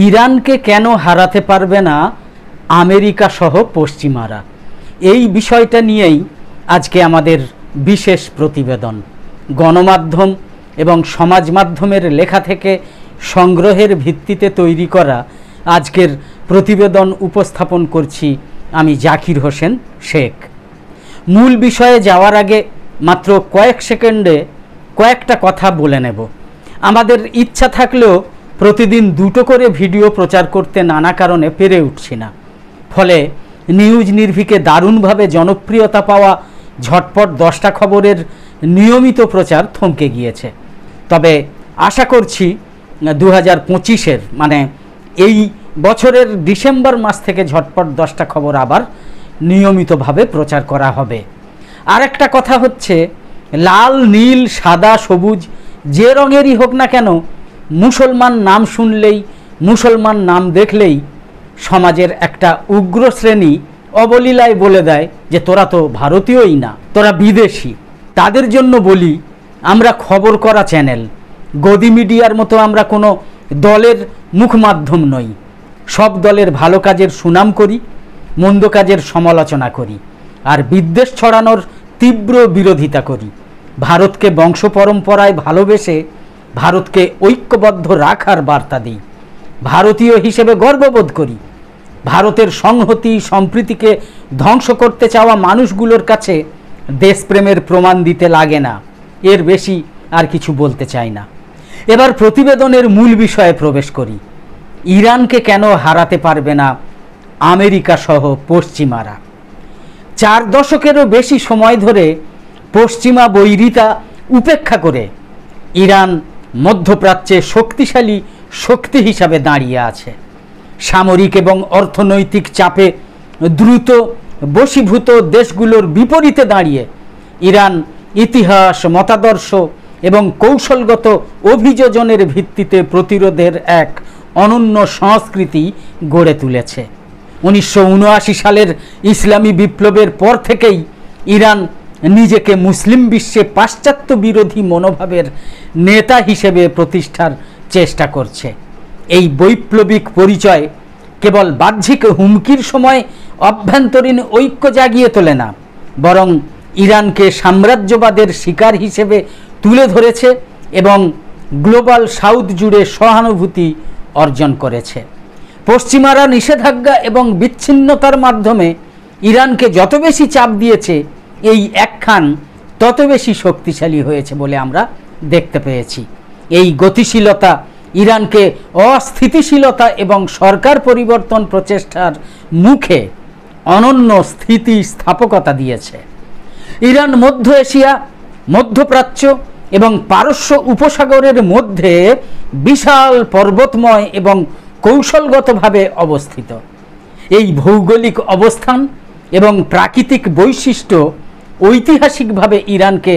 ইরানকে কেন হারাতে পারবে না আমেরিকা সহ পশ্চিমারা, এই বিষয়টা নিয়েই আজকে আমাদের বিশেষ প্রতিবেদন। গণমাধ্যম এবং সমাজ মাধ্যমের লেখা থেকে সংগ্রহের ভিত্তিতে তৈরি করা আজকের প্রতিবেদন উপস্থাপন করছি আমি জাকির হোসেন শেখ। মূল বিষয়ে যাওয়ার আগে মাত্র কয়েক সেকেন্ডে কয়েকটা কথা বলে নেব। আমাদের ইচ্ছা থাকলেও প্রতিদিন দুটো করে ভিডিও প্রচার করতে নানা কারণে পেরে উঠছি না, ফলে নিউজ নির্ভীকে দারুণভাবে জনপ্রিয়তা পাওয়া ঝটপট 10টা খবরের নিয়মিত প্রচার থমকে গিয়েছে। তবে আশা করছি 2025-এর মানে এই বছরের ডিসেম্বর মাস থেকে ঝটপট 10টা খবর আবার নিয়মিতভাবে প্রচার করা হবে। আর একটা কথা হচ্ছে, লাল, নীল, সাদা, সবুজ যে রঙেরই হোক না কেন, মুসলমান নাম শুনলেই, মুসলমান নাম দেখলেই সমাজের একটা উগ্র শ্রেণী অবলীলায় বলে দেয় যে তোরা তো ভারতীয়ই না, তোরা বিদেশি। তাদের জন্য বলি, আমরা খবর করা চ্যানেল, গদি মিডিয়ার মতো আমরা কোনো দলের মুখমাধ্যম নই। সব দলের ভালো কাজের সুনাম করি, মন্দ কাজের সমালোচনা করি, আর বিদ্বেষ ছড়ানোর তীব্র বিরোধিতা করি। ভারতকে বংশ পরম্পরায় ভালোবেসে ভারতকে ঐক্যবদ্ধ রাখার বার্তা দিই। ভারতীয় হিসেবে গর্ববোধ করি। ভারতের সংহতি সম্প্রীতিকে ধ্বংস করতে চাওয়া মানুষগুলোর কাছে দেশপ্রেমের প্রমাণ দিতে লাগে না। এর বেশি আর কিছু বলতে চাই না। এবার প্রতিবেদনের মূল বিষয়ে প্রবেশ করি। ইরানকে কেন হারাতে পারবে না আমেরিকা সহ পশ্চিমারা? 4 দশকেরও বেশি সময় ধরে পশ্চিমা বৈরিতা উপেক্ষা করে ইরান মধ্যপ্রাচ্যে শক্তিশালী শক্তি হিসাবে দাঁড়িয়ে আছে। সামরিক এবং অর্থনৈতিক চাপে দ্রুত বশীভূত দেশগুলোর বিপরীতে দাঁড়িয়ে ইরান ইতিহাস, মতাদর্শ এবং কৌশলগত অভিযোজনের ভিত্তিতে প্রতিরোধের এক অনন্য সংস্কৃতি গড়ে তুলেছে। 1979 সালের ইসলামী বিপ্লবের পর থেকেই ইরান নিজেকে মুসলিম বিশ্বে পাশ্চাত্য বিরোধী মনোভাবের নেতা হিসেবে প্রতিষ্ঠার চেষ্টা করছে। এই বৈপ্লবিক পরিচয় কেবল বাহ্যিক হুমকির সময় অভ্যন্তরীণ ঐক্য জাগিয়ে তোলে না, বরং ইরানকে সাম্রাজ্যবাদের শিকার হিসেবে তুলে ধরেছে এবং গ্লোবাল সাউথ জুড়ে সহানুভূতি অর্জন করেছে। পশ্চিমারা নিষেধাজ্ঞা এবং বিচ্ছিন্নতার মাধ্যমে ইরানকে যত বেশি চাপ দিয়েছে, এই একখান তত বেশি শক্তিশালী হয়েছে বলে আমরা দেখতে পেয়েছি। এই গতিশীলতা ইরানকে অস্থিতিশীলতা এবং সরকার পরিবর্তন প্রচেষ্টার মুখে অনন্য স্থিতিস্থাপকতা দিয়েছে। ইরান মধ্য এশিয়া, মধ্যপ্রাচ্য এবং পারস্য উপসাগরের মধ্যে বিশাল পর্বতময় এবং কৌশলগতভাবে অবস্থিত। এই ভৌগোলিক অবস্থান এবং প্রাকৃতিক বৈশিষ্ট্য ঐতিহাসিকভাবে ইরানকে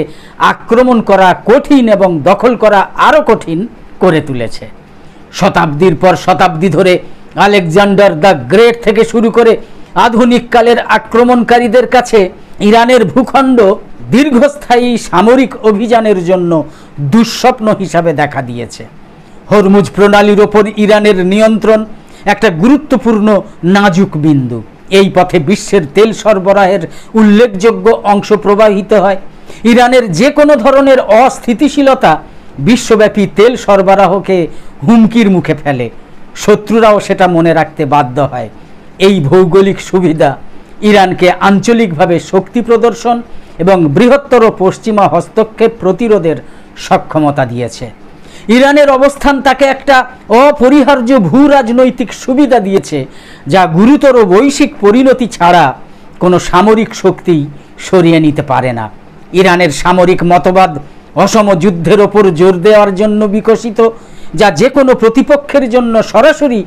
আক্রমণ করা কঠিন এবং দখল করা আরও কঠিন করে তুলেছে। শতাব্দীর পর শতাব্দী ধরে আলেকজান্ডার দ্য গ্রেট থেকে শুরু করে আধুনিক কালের আক্রমণকারীদের কাছে ইরানের ভূখণ্ড দীর্ঘস্থায়ী সামরিক অভিযানের জন্য দুঃস্বপ্ন হিসাবে দেখা দিয়েছে। হরমুজ প্রণালীর ওপর ইরানের নিয়ন্ত্রণ একটা গুরুত্বপূর্ণ নাজুক বিন্দু। এই পথে বিশ্বের তেল সরবরাহের উল্লেখযোগ্য অংশ প্রবাহিত হয়। ইরানের যে কোনো ধরনের অস্থিতিশীলতা বিশ্বব্যাপী তেল সরবরাহকে হুমকির মুখে ফেলে। শত্রুরাও সেটা মনে রাখতে বাধ্য হয়। এই ভৌগোলিক সুবিধা ইরানকে আঞ্চলিকভাবে শক্তি প্রদর্শন এবং বৃহত্তর পশ্চিমা হস্তক্ষেপ প্রতিরোধের সক্ষমতা দিয়েছে। ইরানের অবস্থান তাকে একটা অপরিহার্য ভূ রাজনৈতিক সুবিধা দিয়েছে, যা গুরুতর বৈশ্বিক পরিণতি ছাড়া কোনো সামরিক শক্তি সরিয়ে নিতে পারে না। ইরানের সামরিক মতবাদ অসম যুদ্ধের ওপর জোর দেওয়ার জন্য বিকশিত, যা যে কোনো প্রতিপক্ষের জন্য সরাসরি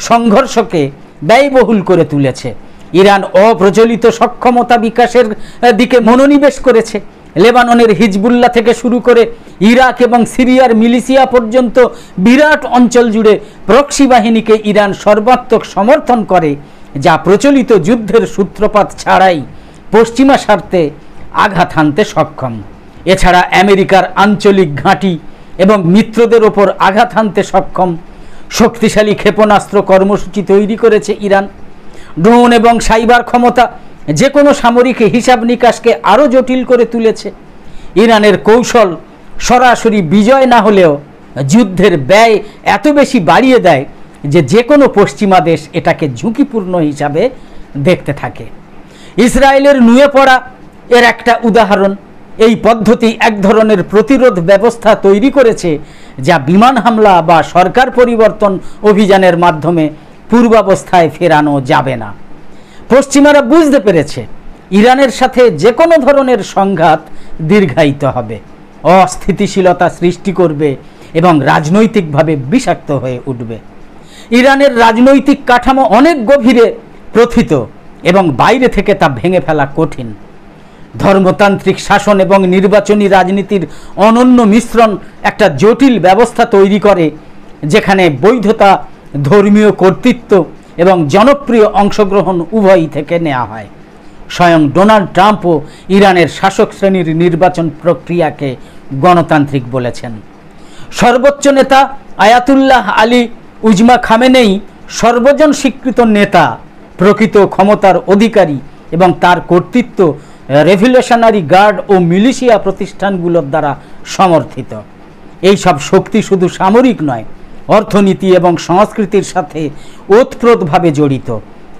সংঘর্ষকে ব্যয়বহুল করে তুলেছে। ইরান অপ্রচলিত সক্ষমতা বিকাশের দিকে মনোনিবেশ করেছে। লেবাননের হিজবুল্লাহ থেকে শুরু করে ইরাক এবং সিরিয়ার মিলিশিয়া পর্যন্ত বিরাট অঞ্চল জুড়ে প্রক্সি বাহিনীকে ইরান সর্বাত্মক সমর্থন করে, যা প্রচলিত যুদ্ধের সূত্রপাত ছাড়াই পশ্চিমা স্বার্থে আঘাত হানতে সক্ষম। এছাড়া আমেরিকার আঞ্চলিক ঘাঁটি এবং মিত্রদের ওপর আঘাত হানতে সক্ষম শক্তিশালী ক্ষেপণাস্ত্র কর্মসূচি তৈরি করেছে ইরান। ড্রোন এবং সাইবার ক্ষমতা যে কোনো সামরিক হিসাব নিকাশকে আরও জটিল করে তুলেছে। ইরানের কৌশল সরাসরি বিজয় না হলেও যুদ্ধের ব্যয় এত বেশি বাড়িয়ে দেয় যে কোনো পশ্চিমা দেশ এটাকে ঝুঁকিপূর্ণ হিসাবে দেখতে থাকে। ইসরায়েলের নুয়ে পড়া এর একটা উদাহরণ। এই পদ্ধতি এক ধরনের প্রতিরোধ ব্যবস্থা তৈরি করেছে যা বিমান হামলা বা সরকার পরিবর্তন অভিযানের মাধ্যমে পূর্বাবস্থায় ফেরানো যাবে না। পশ্চিমারা বুঝতে পেরেছে ইরানের সাথে যে কোনো ধরনের সংঘাত দীর্ঘায়িত হবে, অস্থিতিশীলতা সৃষ্টি করবে এবং রাজনৈতিকভাবে বিষাক্ত হয়ে উঠবে। ইরানের রাজনৈতিক কাঠামো অনেক গভীরে প্রথিত এবং বাইরে থেকে তা ভেঙে ফেলা কঠিন। ধর্মতান্ত্রিক শাসন এবং নির্বাচনী রাজনীতির অনন্য মিশ্রণ একটা জটিল ব্যবস্থা তৈরি করে, যেখানে বৈধতা, ধর্মীয় কর্তৃত্ব এবং জনপ্রিয় অংশগ্রহণ উভয়ই থেকে নেওয়া হয়। স্বয়ং ডোনাল্ড ট্রাম্পও ইরানের শাসক শ্রেণীর নির্বাচন প্রক্রিয়াকে গণতান্ত্রিক বলেছেন। সর্বোচ্চ নেতা আয়াতুল্লাহ আলী উজমা খামেনেই সর্বজন স্বীকৃত নেতা, প্রকৃত ক্ষমতার অধিকারী এবং তার কর্তৃত্ব রেভলিউশনারি গার্ড ও মিলিশিয়া প্রতিষ্ঠানগুলোর দ্বারা সমর্থিত। এই সব শক্তি শুধু সামরিক নয়, অর্থনীতি এবং সংস্কৃতির সাথে ওতপ্রোতভাবে জড়িত।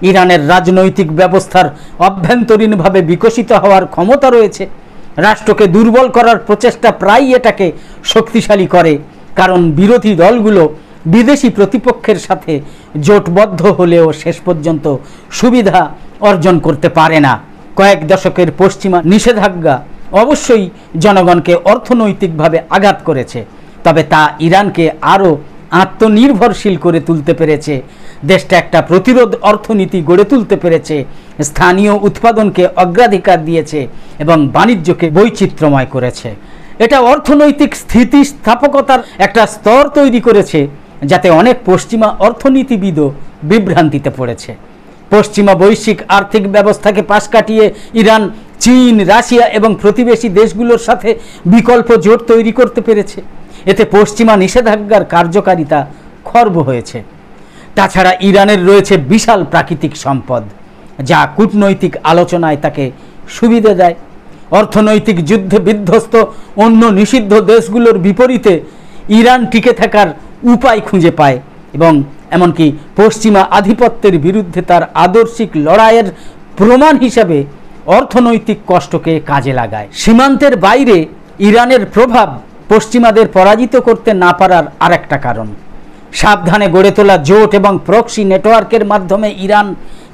ইরানের রাজনৈতিক ব্যবস্থার অভ্যন্তরীণভাবে বিকশিত হওয়ার ক্ষমতা রয়েছে। রাষ্ট্রকে দুর্বল করার প্রচেষ্টা প্রায়ই এটাকে শক্তিশালী করে, কারণ বিরোধী দলগুলো বিদেশি প্রতিপক্ষের সাথে জোটবদ্ধ হলেও শেষ পর্যন্ত সুবিধা অর্জন করতে পারে না। কয়েক দশকের পশ্চিমা নিষেধাজ্ঞা অবশ্যই জনগণকে অর্থনৈতিকভাবে আঘাত করেছে, তবে তা ইরানকে আরও আত্মনির্ভরশীল করে তুলতে পেরেছে। দেশটা একটা প্রতিরোধ অর্থনীতি গড়ে তুলতে পেরেছে, স্থানীয় উৎপাদনকে অগ্রাধিকার দিয়েছে এবং বাণিজ্যকে বৈচিত্র্যময় করেছে। এটা অর্থনৈতিক স্থিতিস্থাপকতার একটা স্তর তৈরি করেছে, যাতে অনেক পশ্চিমা অর্থনীতিবিদও বিভ্রান্তিতে পড়েছে। পশ্চিমা বৈশ্বিক আর্থিক ব্যবস্থাকে পাশ কাটিয়ে ইরান চীন, রাশিয়া এবং প্রতিবেশী দেশগুলোর সাথে বিকল্প জোট তৈরি করতে পেরেছে। এতে পশ্চিমা নিষেধাজ্ঞার কার্যকারিতা খর্ব হয়েছে। তাছাড়া ইরানের রয়েছে বিশাল প্রাকৃতিক সম্পদ, যা কূটনৈতিক আলোচনায় তাকে সুবিধা দেয়। অর্থনৈতিক যুদ্ধে বিধ্বস্ত অন্য নিষিদ্ধ দেশগুলোর বিপরীতে ইরান টিকে থাকার উপায় খুঁজে পায় এবং এমনকি পশ্চিমা আধিপত্যের বিরুদ্ধে তার আদর্শিক লড়াইয়ের প্রমাণ হিসাবে অর্থনৈতিক কষ্টকে কাজে লাগায়। সীমান্তের বাইরে ইরানের প্রভাব পশ্চিমাদের পরাজিত করতে না পারার আরেকটা কারণ। সাবধানে গড়ে তোলা জোট এবং প্রক্সি নেটওয়ার্কের মাধ্যমে ইরান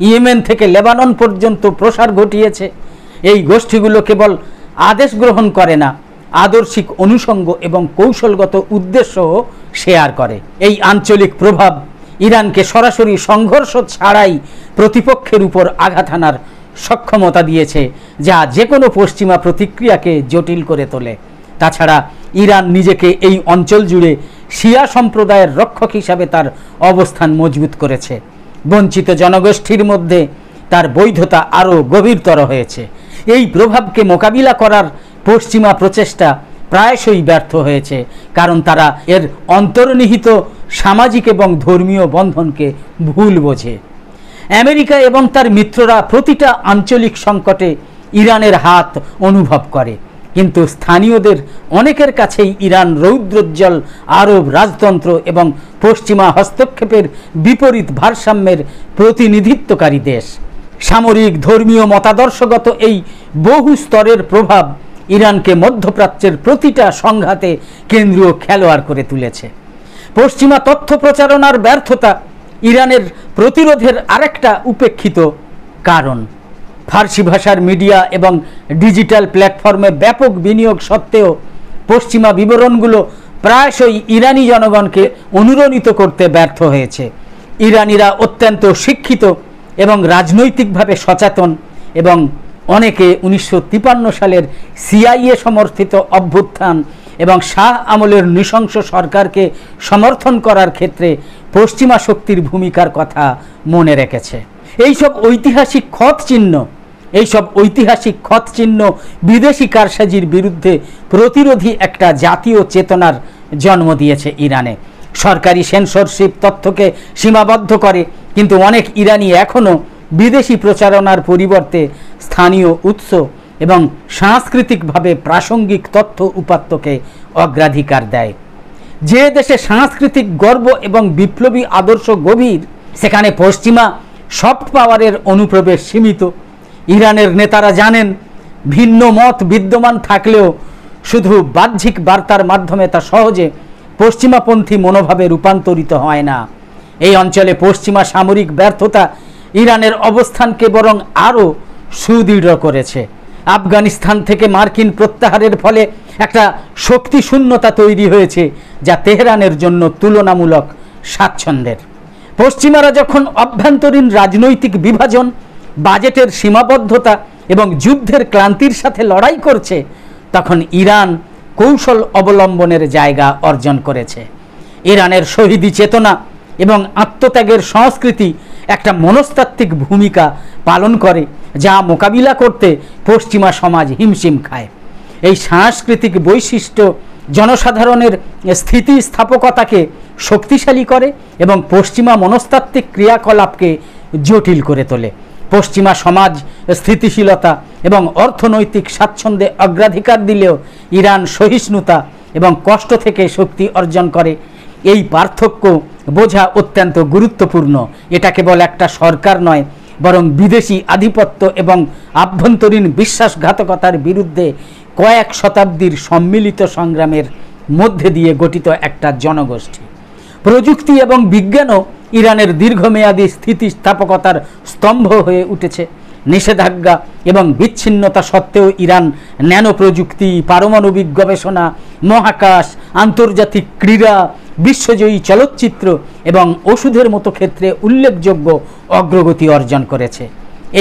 ইয়েমেন থেকে লেবানন পর্যন্ত প্রসার ঘটিয়েছে। এই গোষ্ঠীগুলো কেবল আদেশ গ্রহণ করে না, আদর্শিক অনুষঙ্গ এবং কৌশলগত উদ্দেশ্যও শেয়ার করে। এই আঞ্চলিক প্রভাব ইরানকে সরাসরি সংঘর্ষ ছাড়াই প্রতিপক্ষের উপর আঘাত হানার সক্ষমতা দিয়েছে, যা যে কোনো পশ্চিমা প্রতিক্রিয়াকে জটিল করে তোলে। তাছাড়া ইরান নিজেকে এই অঞ্চল জুড়ে শিয়া সম্প্রদায়ের রক্ষক হিসাবে তার অবস্থান মজবুত করেছে। বঞ্চিত জনগোষ্ঠীর মধ্যে তার বৈধতা আরও গভীরতর হয়েছে। এই প্রভাবকে মোকাবিলা করার পশ্চিমা প্রচেষ্টা প্রায়শই ব্যর্থ হয়েছে, কারণ তারা এর অন্তর্নিহিত সামাজিক এবং ধর্মীয় বন্ধনকে ভুল বোঝে। আমেরিকা এবং তার মিত্ররা প্রতিটা আঞ্চলিক সংকটে ইরানের হাত অনুভব করে, কিন্তু স্থানীয়দের অনেকের কাছেই ইরান রৌদ্রোজ্জ্বল আরব রাজতন্ত্র এবং পশ্চিমা হস্তক্ষেপের বিপরীত ভারসাম্যের প্রতিনিধিত্বকারী দেশ। সামরিক, ধর্মীয়, মতাদর্শগত এই বহু স্তরের প্রভাব ইরানকে মধ্যপ্রাচ্যের প্রতিটা সংঘাতে কেন্দ্রীয় খেলোয়াড় করে তুলেছে। পশ্চিমা তথ্য প্রচারণার ব্যর্থতা ইরানের প্রতিরোধের আরেকটা উপেক্ষিত কারণ। ফার্সি ভাষার মিডিয়া এবং ডিজিটাল প্ল্যাটফর্মে ব্যাপক বিনিয়োগ সত্ত্বেও পশ্চিমা বিবরণগুলো প্রায়শই ইরানি জনগণকে অনুরণিত করতে ব্যর্থ হয়েছে। ইরানিরা অত্যন্ত শিক্ষিত এবং রাজনৈতিকভাবে সচেতন এবং অনেকে 1953 সালের সিআইএ সমর্থিত অভ্যুত্থান এবং শাহ আমলের নৃশংস সরকারকে সমর্থন করার ক্ষেত্রে পশ্চিমা শক্তির ভূমিকার কথা মনে রেখেছে। এইসব ঐতিহাসিক ক্ষতচিহ্ন বিদেশি কারসাজির বিরুদ্ধে প্রতিরোধী একটা জাতীয় চেতনার জন্ম দিয়েছে ইরানে। সরকারি সেন্সরশিপ তথ্যকে সীমাবদ্ধ করে, কিন্তু অনেক ইরানি এখনও বিদেশি প্রচারণার পরিবর্তে স্থানীয় উৎস এবং সাংস্কৃতিকভাবে প্রাসঙ্গিক তথ্য উপাত্তকে অগ্রাধিকার দেয়। যে দেশে সাংস্কৃতিক গর্ব এবং বিপ্লবী আদর্শ গভীর, সেখানে পশ্চিমা সফট পাওয়ারের অনুপ্রবেশ সীমিত। ইরানের নেতারা জানেন, ভিন্ন মত বিদ্যমান থাকলেও শুধু বাহ্যিক বার্তার মাধ্যমে তা সহজে পশ্চিমাপন্থী মনোভাবে রূপান্তরিত হয় না। এই অঞ্চলে পশ্চিমা সামরিক ব্যর্থতা ইরানের অবস্থানকে বরং আরও সুদৃঢ় করেছে। আফগানিস্তান থেকে মার্কিন প্রত্যাহারের ফলে একটা শক্তি শূন্যতা তৈরি হয়েছে, যা তেহরানের জন্য তুলনামূলক স্বাচ্ছন্দ্যের। পশ্চিমারা যখন অভ্যন্তরীণ রাজনৈতিক বিভাজন, বাজেটের সীমাবদ্ধতা এবং যুদ্ধের ক্লান্তির সাথে লড়াই করছে, তখন ইরান কৌশল অবলম্বনের জায়গা অর্জন করেছে। ইরানের শহীদি চেতনা এবং আত্মত্যাগের সংস্কৃতি একটা মনস্তাত্ত্বিক ভূমিকা পালন করে, যা মোকাবিলা করতে পশ্চিমা সমাজ হিমশিম খায়। এই সাংস্কৃতিক বৈশিষ্ট্য জনসাধারণের স্থিতিস্থাপকতাকে শক্তিশালী করে এবং পশ্চিমা মনস্তাত্ত্বিক ক্রিয়াকলাপকে জটিল করে তোলে। পশ্চিমা সমাজ স্থিতিশীলতা এবং অর্থনৈতিক স্বাচ্ছন্দ্যে অগ্রাধিকার দিলেও ইরান সহিষ্ণুতা এবং কষ্ট থেকে শক্তি অর্জন করে। এই পার্থক্য বোঝা অত্যন্ত গুরুত্বপূর্ণ। এটা কেবল একটা সরকার নয়, বরং বিদেশি আধিপত্য এবং আভ্যন্তরীণ বিশ্বাসঘাতকতার বিরুদ্ধে কয়েক শতাব্দীর সম্মিলিত সংগ্রামের মধ্যে দিয়ে গঠিত একটা জনগোষ্ঠী। প্রযুক্তি এবং বিজ্ঞানও ইরানের দীর্ঘমেয়াদী স্থিতিস্থাপকতার স্তম্ভ হয়ে উঠেছে। নিষেধাজ্ঞা এবং বিচ্ছিন্নতা সত্ত্বেও ইরান ন্যানো প্রযুক্তি, পারমাণবিক গবেষণা, মহাকাশ, আন্তর্জাতিক ক্রীড়া, বিশ্বজয়ী চলচ্চিত্র এবং ওষুধের মতো ক্ষেত্রে উল্লেখযোগ্য অগ্রগতি অর্জন করেছে।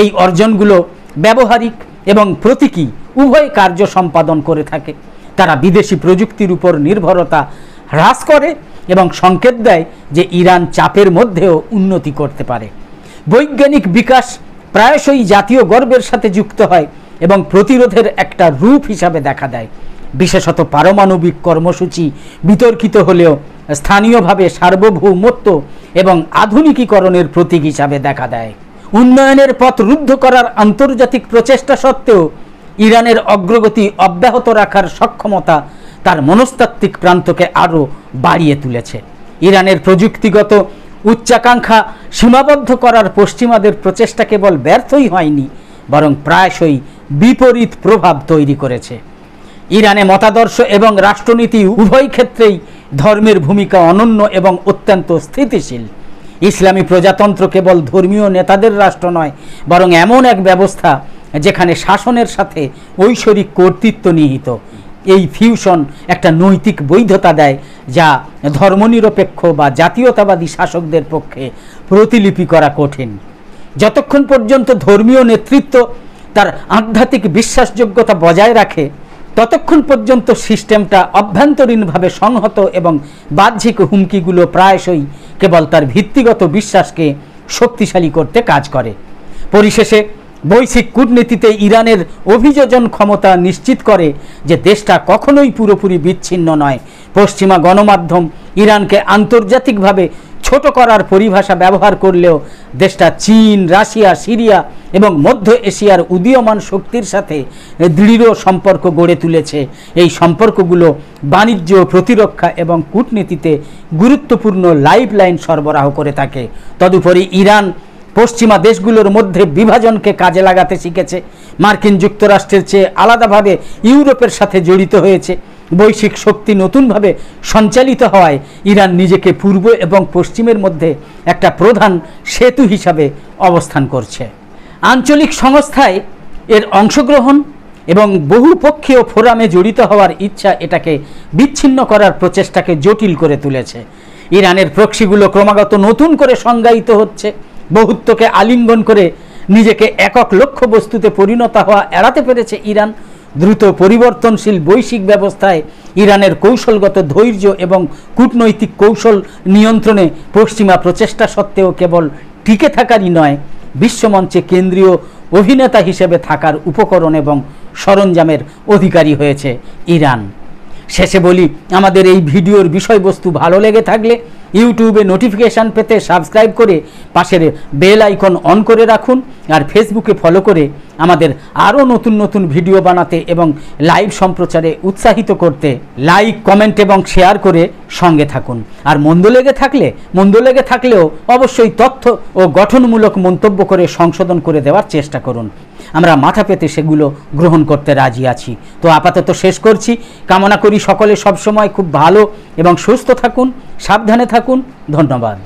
এই অর্জনগুলো ব্যবহারিক এবং প্রতীকী উভয় কার্য সম্পাদন করে থাকে। তারা বিদেশি প্রযুক্তির উপর নির্ভরতা হ্রাস করে এবং সংকেত দেয় যে ইরান চাপের মধ্যেও উন্নতি করতে পারে। বৈজ্ঞানিক বিকাশ প্রায়শই জাতীয় গর্বের সাথে যুক্ত হয় এবং প্রতিরোধের একটা রূপ হিসাবে দেখা দেয়। বিশেষত পারমাণবিক কর্মসূচি বিতর্কিত হলেও স্থানীয়ভাবে সার্বভৌমত্ব এবং আধুনিকীকরণের প্রতীক হিসাবে দেখা দেয়। উন্নয়নের পথ রুদ্ধ করার আন্তর্জাতিক প্রচেষ্টা সত্ত্বেও ইরানের অগ্রগতি অব্যাহত রাখার সক্ষমতা তার মনস্তাত্ত্বিক প্রান্তকে আরও বাড়িয়ে তুলেছে। ইরানের প্রযুক্তিগত উচ্চাকাঙ্ক্ষা সীমাবদ্ধ করার পশ্চিমাদের প্রচেষ্টা কেবল ব্যর্থই হয়নি, বরং প্রায়শই বিপরীত প্রভাব তৈরি করেছে। ইরানে মতাদর্শ এবং রাষ্ট্রনীতি উভয় ক্ষেত্রেই ধর্মের ভূমিকা অনন্য এবং অত্যন্ত স্থিতিশীল। ইসলামী প্রজাতন্ত্র কেবল ধর্মীয় নেতাদের রাষ্ট্র নয়, বরং এমন এক ব্যবস্থা যেখানে শাসনের সাথে ঐশ্বরিক কর্তৃত্ব নিহিত। এই ফিউশন একটা নৈতিক বৈধতা দেয়, যা ধর্মনিরপেক্ষ বা জাতীয়তাবাদী শাসকদের পক্ষে প্রতিলিপি করা কঠিন। যতক্ষণ পর্যন্ত ধর্মীয় নেতৃত্ব তার আধ্যাত্মিক বিশ্বাসযোগ্যতা বজায় রাখে, ততক্ষণ পর্যন্ত সিস্টেমটা অভ্যন্তরীণভাবে সংহত এবং বাহ্যিক হুমকিগুলো প্রায়শই কেবল তার ভিত্তিগত বিশ্বাসকে শক্তিশালী করতে কাজ করে। পরিশেষে বৈশ্বিক কূটনীতিতে ইরানের অভিযোজন ক্ষমতা নিশ্চিত করে যে দেশটা কখনোই পুরোপুরি বিচ্ছিন্ন নয়। পশ্চিমা গণমাধ্যম ইরানকে আন্তর্জাতিকভাবে ছোট করার পরিভাষা ব্যবহার করলেও দেশটা চীন, রাশিয়া, সিরিয়া এবং মধ্য এশিয়ার উদীয়মান শক্তির সাথে দৃঢ় সম্পর্ক গড়ে তুলেছে। এই সম্পর্কগুলো বাণিজ্য, প্রতিরক্ষা এবং কূটনীতিতে গুরুত্বপূর্ণ লাইফলাইন সরবরাহ করে থাকে। তদুপরি ইরান পশ্চিমা দেশগুলোর মধ্যে বিভাজনকে কাজে লাগাতে শিখেছে। মার্কিন যুক্তরাষ্ট্রের চেয়ে আলাদাভাবে ইউরোপের সাথে জড়িত হয়েছে। বৈশ্বিক শক্তি নতুনভাবে সঞ্চালিত হওয়ায় ইরান নিজেকে পূর্ব এবং পশ্চিমের মধ্যে একটা প্রধান সেতু হিসাবে অবস্থান করছে। আঞ্চলিক সংস্থায় এর অংশগ্রহণ এবং বহুপক্ষীয় ফোরামে জড়িত হওয়ার ইচ্ছা এটাকে বিচ্ছিন্ন করার প্রচেষ্টাকে জটিল করে তুলেছে। ইরানের প্রক্সিগুলো ক্রমাগত নতুন করে সংজ্ঞায়িত হচ্ছে। বহুত্বকে আলিঙ্গন করে নিজেকে একক লক্ষ্যবস্তুতে পরিণত হওয়া এড়াতে পেরেছে ইরান। দ্রুত পরিবর্তনশীল বৈশ্বিক ব্যবস্থায় ইরানের কৌশলগত ধৈর্য এবং কূটনৈতিক কৌশল নিয়ন্ত্রণে পশ্চিমা প্রচেষ্টা সত্ত্বেও কেবল টিকে থাকারই নয়, বিশ্বমঞ্চে কেন্দ্রীয় অভিনেতা হিসেবে থাকার উপকরণ এবং সরঞ্জামের অধিকারী হয়েছে ইরান। শেষে বলি, আমাদের এই ভিডিওর বিষয়বস্তু ভালো লেগে থাকলে ইউটিউবে নোটিফিকেশান পেতে সাবস্ক্রাইব করে পাশের বেল আইকন অন করে রাখুন, আর ফেসবুকে ফলো করে আমাদের আরও নতুন নতুন ভিডিও বানাতে এবং লাইভ সম্প্রচারে উৎসাহিত করতে লাইক, কমেন্ট এবং শেয়ার করে সঙ্গে থাকুন। আর মন্দ লেগে থাকলেও অবশ্যই তথ্য ও গঠনমূলক মন্তব্য করে সংশোধন করে দেওয়ার চেষ্টা করুন। আমরা মাথা পেতে সেগুলো গ্রহণ করতে রাজি আছি। তো আপাতত শেষ করছি। কামনা করি সকলে সবসময় খুব ভালো এবং সুস্থ থাকুন, সাবধানে থাকুন। ধন্যবাদ।